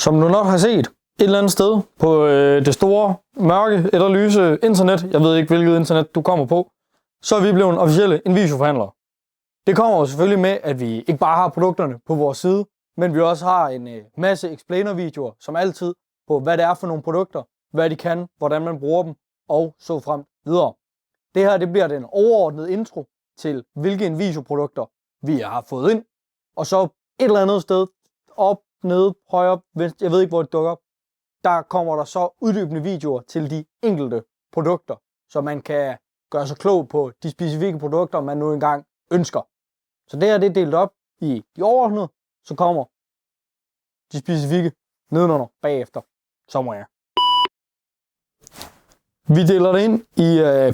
Som du nok har set et eller andet sted på det store, mørke eller lyse internet, jeg ved ikke hvilket internet du kommer på, så er vi blevet officielle Invisio-forhandlere. Det kommer jo selvfølgelig med, at vi ikke bare har produkterne på vores side, men vi også har en masse explainer-videoer, som altid, på hvad det er for nogle produkter, hvad de kan, hvordan man bruger dem, og så frem videre. Det her det bliver den overordnede intro til, hvilke Invisio-produkter vi har fået ind, og så et eller andet sted, op, nede, højre, venstre, jeg ved ikke hvor det dukker op, der kommer der så uddybende videoer til de enkelte produkter, så man kan gøre sig klog på de specifikke produkter, man nu engang ønsker. Så det her det er delt op i de overordnede, så kommer de specifikke nedenunder bagefter. Så må jeg. Vi deler det ind i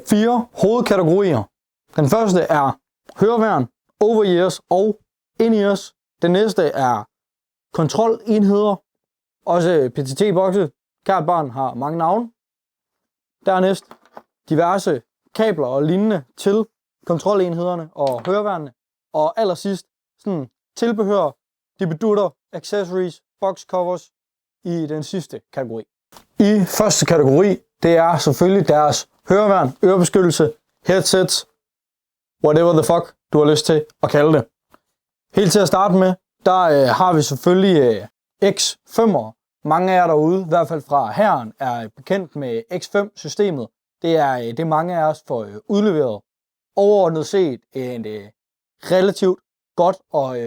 4 hovedkategorier. Den første er høreværn, over-ears og in-ears. Den næste er kontrolenheder, også PTT-bokse. Kært barn har mange navne. Dernæst diverse kabler og lignende til kontrolenhederne og høreværnene. Og allersidst sådan tilbehør, dibedutter, accessories, box covers i den sidste kategori. I første kategori, det er selvfølgelig deres høreværn, ørebeskyttelse, headsets, whatever the fuck du har lyst til at kalde det. Helt til at starte med, der har vi selvfølgelig X5'ere. Mange af jer derude, i hvert fald fra hæren, er bekendt med X5-systemet. Det er det mange af os får udleveret. Overordnet set et relativt godt og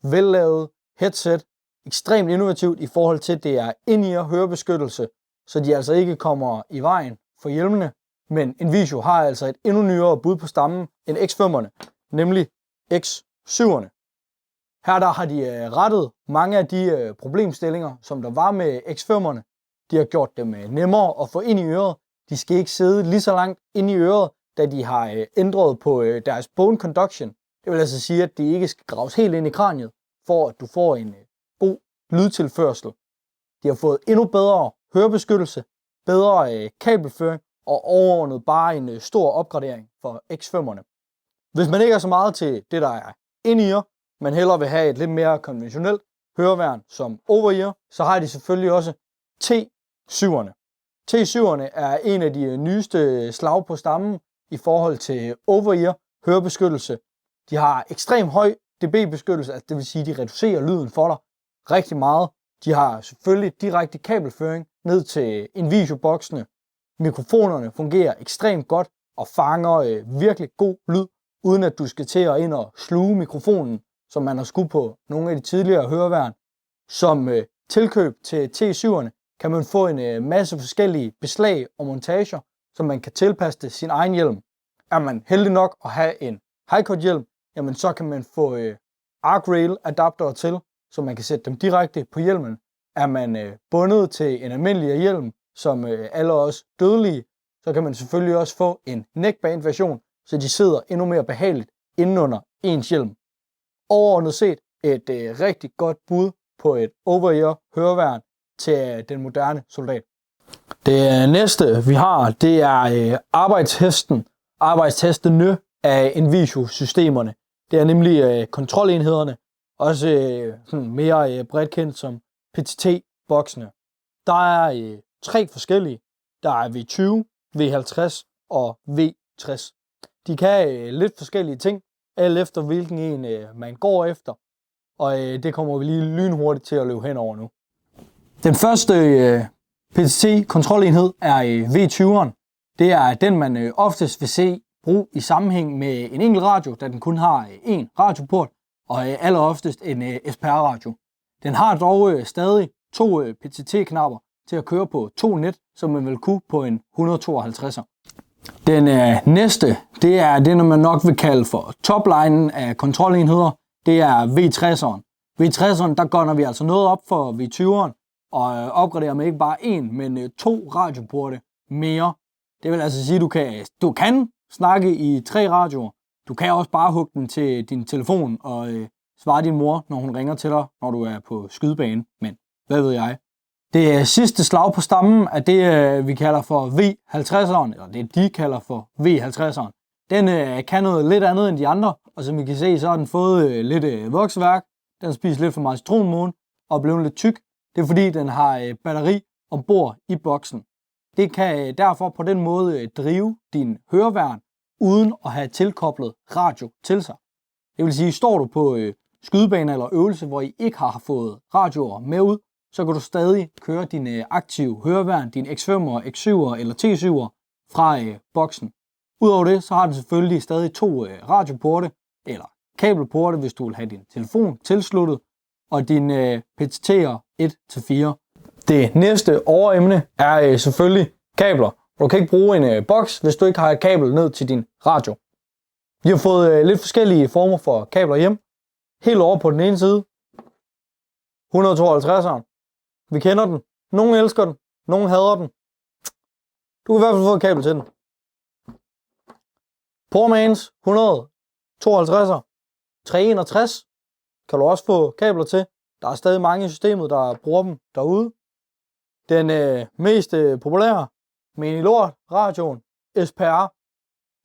vellavet headset. Ekstremt innovativt i forhold til, at det er in-ear hørebeskyttelse, så de altså ikke kommer i vejen for hjelmene. Men Invisio har altså et endnu nyere bud på stammen end X5'erne, nemlig X7'erne. Her der har de rettet mange af de problemstillinger, som der var med X5'erne. De har gjort dem nemmere at få ind i øret. De skal ikke sidde lige så langt ind i øret, da de har ændret på deres bone conduction. Det vil altså sige, at de ikke skal graves helt ind i kraniet, for at du får en god lydtilførsel. De har fået endnu bedre hørebeskyttelse, bedre kabelføring og overordnet bare en stor opgradering for X5'erne. Hvis man ikke er så meget til det, der er in-ear, men hellere vil have et lidt mere konventionelt høreværn som over-ear, så har de selvfølgelig også T7'erne. T7'erne er en af de nyeste slag på stammen i forhold til over-ear hørebeskyttelse. De har ekstremt høj dB-beskyttelse, altså det vil sige, at de reducerer lyden for dig rigtig meget. De har selvfølgelig direkte kabelføring ned til Invisio-boksene. Mikrofonerne fungerer ekstremt godt og fanger virkelig god lyd, uden at du skal til at ind og sluge mikrofonen, som man har skudt på nogle af de tidligere høreværn. Som tilkøb til T7'erne kan man få en masse forskellige beslag og montager, som man kan tilpasse til sin egen hjelm. Er man heldig nok at have en high-cut hjelm, jamen så kan man få arc rail adapter til, så man kan sætte dem direkte på hjelmen. Er man bundet til en almindelig hjelm, som alle os dødelige, så kan man selvfølgelig også få en neckband version, så de sidder endnu mere behageligt indenunder ens hjelm. Overordnet set et rigtig godt bud på et over-ear høreværn til den moderne soldat. Det næste vi har, det er arbejdstestene af Invisio-systemerne. Det er nemlig kontrolenhederne, også mere bredt kendt som PTT-boksene. Der er 3 forskellige. Der er V20, V50 og V60. De kan lidt forskellige ting, alt efter hvilken en man går efter, og det kommer vi lige lynhurtigt til at løbe hen over nu. Den første PTT-kontrolenhed er V20'eren. Det er den, man oftest vil se brug i sammenhæng med en enkelt radio, da den kun har en radioport, og alleroftest en SPR-radio. Den har dog stadig 2 PTT-knapper til at køre på 2 net, som man vil kunne på en 152'er. Den næste, det er det, man nok vil kalde for toplinen af kontrolenheder. Det er V60'eren. V60'eren, der går vi altså noget op for V20'eren, og opgraderer med ikke bare 1, men 2 radioporte mere. Det vil altså sige, at du kan snakke i 3 radioer. Du kan også bare hugge den til din telefon og svare din mor, når hun ringer til dig, når du er på skydebane. Men hvad ved jeg? Det sidste slag på stammen er det, vi kalder for V50'eren, eller det de kalder for V50'eren. Den kan noget lidt andet end de andre, og som I kan se, så har den fået lidt voksværk. Den har spist lidt for meget citronmåne og blevet lidt tyk. Det er fordi, den har batteri ombord i boksen. Det kan derfor på den måde drive din høreværn uden at have tilkoblet radio til sig. Det vil sige, står du på skydebane eller øvelse, hvor I ikke har fået radioer med ud, så kan du stadig køre din aktive høreværn, din X5'er, X7'er eller T7'er fra boksen. Udover det, så har den selvfølgelig stadig 2 radioporte eller kabelporte, hvis du vil have din telefon tilsluttet, og din PTT'er 1-4. Det næste overemne er selvfølgelig kabler. Du kan ikke bruge en boks, hvis du ikke har et kabel ned til din radio. Vi har fået lidt forskellige former for kabler hjem. Helt over på den ene side, 152'eren. Vi kender den. Nogle elsker den, nogle hader den. Du kan i hvert fald få et kabel til den. Pormans 152'er, 361 kan du også få kabler til. Der er stadig mange i systemet, der bruger dem derude. Den mest populære, men i lort, radioen, SPR.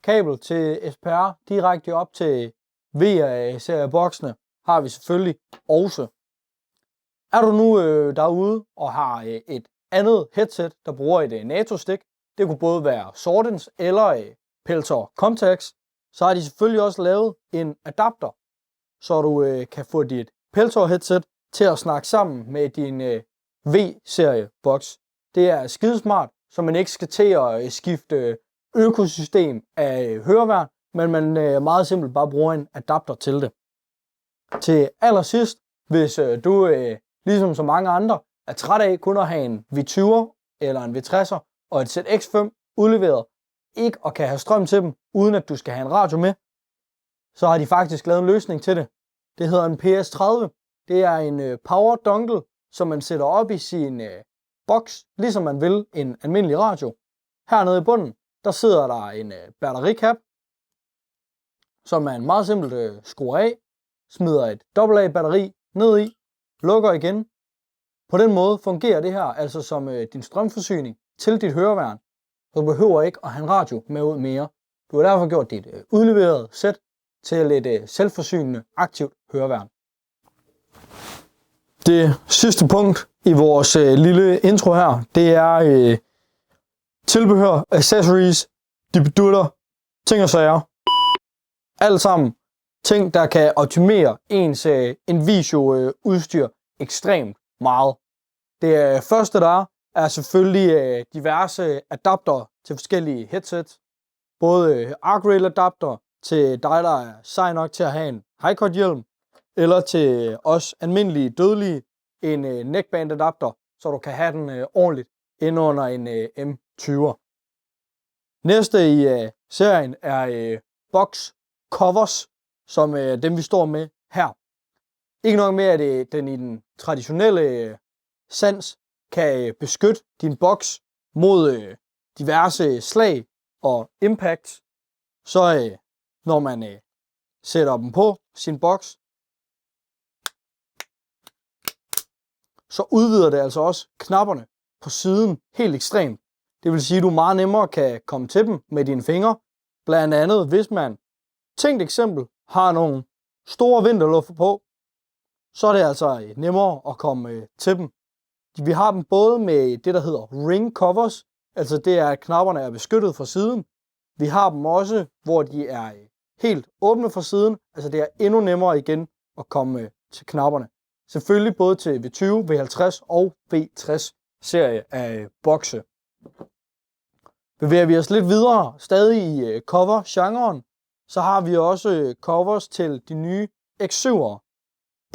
Kabel til SPR direkte op til VR-serieboksene har vi selvfølgelig også. Er du nu derude og har et andet headset, der bruger et NATO-stik, det kunne både være Sordens eller Peltor Comtax, så har de selvfølgelig også lavet en adapter, så du kan få dit Peltor headset til at snakke sammen med din V-serie boks. Det er skidesmart, så man ikke skal til at skifte økosystem af høreværn, men man meget simpelt bare bruger en adapter til det. Til allersidst, hvis du ligesom så mange andre er træt af kun at have en V20'er eller en V60'er og et sæt X5 udleveret, ikke og kan have strøm til dem, uden at du skal have en radio med, så har de faktisk lavet en løsning til det. Det hedder en PS30. Det er en power dongle, som man sætter op i sin boks, ligesom man vil en almindelig radio. Hernede i bunden, der sidder der en batterikap, som man meget simpelt skruer af, smider et AA-batteri ned i, lukker igen. På den måde fungerer det her altså som din strømforsyning til dit høreværn. Du behøver ikke at have en radio med ud mere. Du har derfor gjort dit udleverede sæt til et selvforsynende aktivt høreværn. Det sidste punkt i vores lille intro her, det er tilbehør, accessories, dippedutter, ting og sager. Alt sammen ting, der kan optimere ens Invisio udstyr ekstremt meget. Det første der er selvfølgelig diverse adapter til forskellige headsets. Både Arc Rail adapter til dig, der er sej nok til at have en Hi-Cut hjelm, eller til os almindelige dødelige en neckband adapter, så du kan have den ordentligt ind under en M20'er. Næste i serien er box covers, som dem vi står med her. Ikke nok med, at den i den traditionelle sans kan beskytte din boks mod diverse slag og impact, så når man sætter dem på sin boks, så udvider det altså også knapperne på siden helt ekstremt. Det vil sige, at du meget nemmere kan komme til dem med dine fingre. Blandt andet, hvis man, tænkt eksempel, har nogle store vinterluffer på, så er det altså nemmere at komme til dem. Vi har dem både med det, der hedder ring covers, altså det er, at knapperne er beskyttet fra siden. Vi har dem også, hvor de er helt åbne fra siden, altså det er endnu nemmere igen at komme til knapperne. Selvfølgelig både til V20, V50 og V60 serie af bokse. Bevæger vi os lidt videre, stadig i cover-genren, så har vi også covers til de nye X7'ere.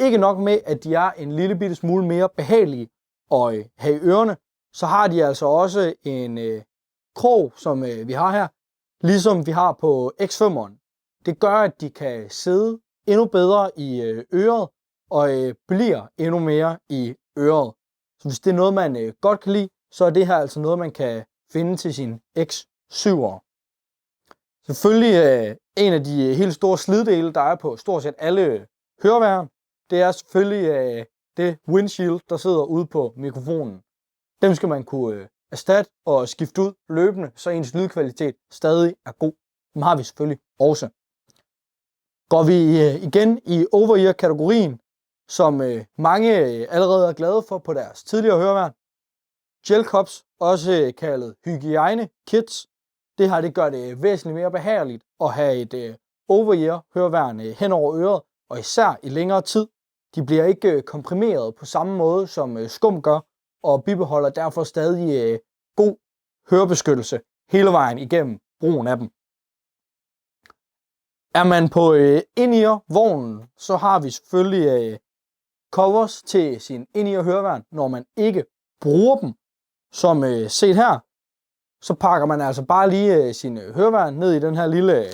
Ikke nok med, at de er en lille bitte smule mere behagelige at have i ørerne, så har de altså også en krog, som vi har her, ligesom vi har på X5'eren. Det gør, at de kan sidde endnu bedre i øret og bliver endnu mere i øret. Så hvis det er noget, man godt kan lide, så er det her altså noget, man kan finde til sin X7'er. Selvfølgelig en af de helt store sliddele, der er på stort set alle høreværn, det er selvfølgelig det windshield, der sidder ude på mikrofonen. Dem skal man kunne erstatte og skifte ud løbende, så ens lydkvalitet stadig er god. Dem har vi selvfølgelig også. Går vi igen i over-ear-kategorien, som mange allerede er glade for på deres tidligere høreværn. Gel cups, også kaldet hygiejne kits. Det her det gør det væsentligt mere behageligt at have et over-ear høreværn hen over øret, og især i længere tid. De bliver ikke komprimeret på samme måde som skum gør, og bibeholder derfor stadig god hørebeskyttelse hele vejen igennem brugen af dem. Er man på in-ear-vognen, så har vi selvfølgelig covers til sin in-ear høreværn, når man ikke bruger dem. Som set her, så pakker man altså bare lige sin høreværn ned i den her lille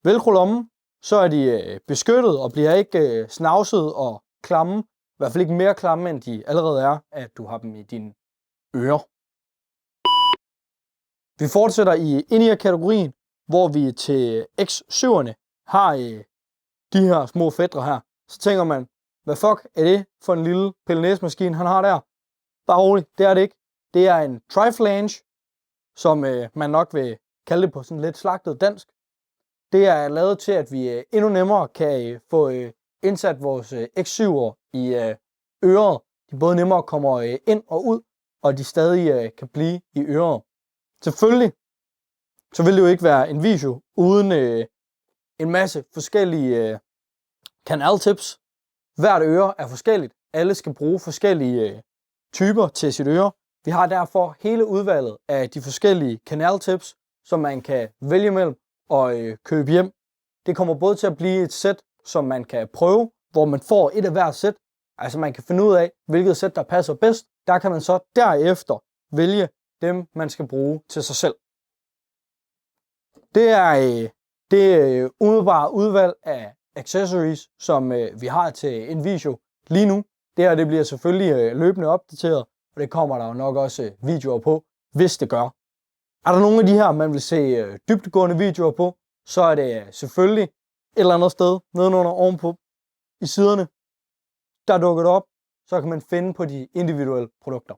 velcro-lomme. Så er de beskyttet og bliver ikke snavset og klamme. I hvert fald ikke mere klamme, end de allerede er, at du har dem i dine ører. Vi fortsætter i in-ear-kategorien, hvor vi til X7'erne har de her små fætre her. Så tænker man, hvad fuck er det for en lille pille-næse-maskine, han har der? Bare roligt, det er det ikke. Det er en triflange, som man nok vil kalde det på sådan lidt slagtet dansk. Det er lavet til, at vi endnu nemmere kan få indsat vores X7'er i øret. De både nemmere kommer ind og ud, og de stadig kan blive i øret. Selvfølgelig, så vil det jo ikke være en video uden en masse forskellige kanaltips. Hvert øre er forskelligt. Alle skal bruge forskellige typer til sit øre. Vi har derfor hele udvalget af de forskellige kanaltips, som man kan vælge mellem og købe hjem. Det kommer både til at blive et sæt, som man kan prøve, hvor man får et af hvert sæt. Altså man kan finde ud af, hvilket sæt der passer bedst. Der kan man så derefter vælge dem, man skal bruge til sig selv. Det er det umiddelbare udvalg af accessories, som vi har til en video lige nu. Det her det bliver selvfølgelig løbende opdateret, og det kommer der jo nok også videoer på, hvis det gør. Er der nogle af de her, man vil se dybdegående videoer på, så er det selvfølgelig et eller andet sted nedenunder ovenpå i siderne. Der dukker det op, så kan man finde på de individuelle produkter.